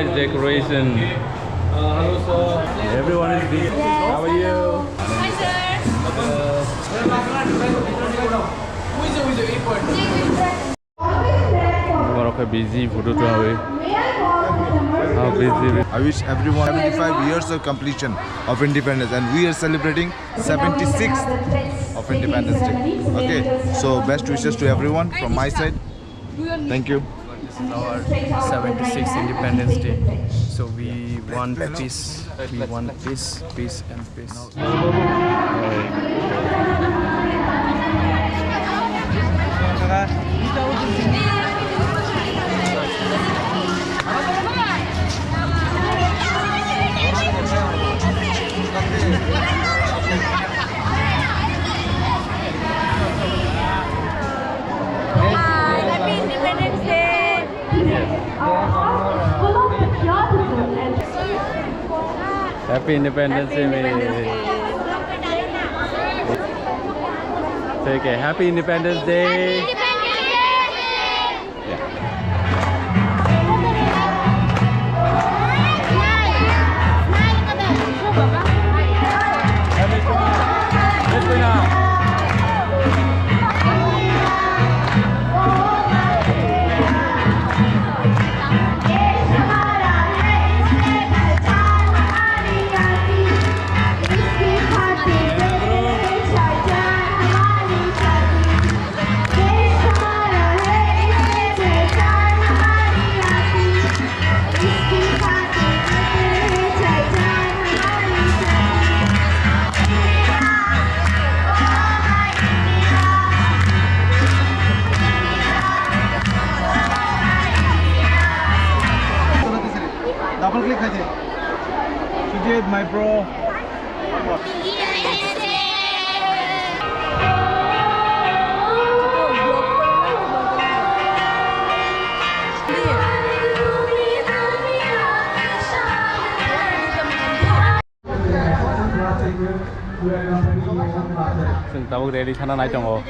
nice decoration. Hello, sir. Everyone is busy. How are you? Hi, sir. Tomorrow busy photo to away. How busy? I wish everyone 75 years of completion of independence, and we are celebrating 76th of Independence Day. Okay, so best wishes to everyone from my side. Thank you. This is our 76th Independence Day. So we want peace. We want peace, peace, and peace. Happy Independence Day. Happy Independence Day. Take care. Happy Independence Day. Let's go now. Double click aja. Sujit, my bro. Sừng tàu ready khana nai chong o.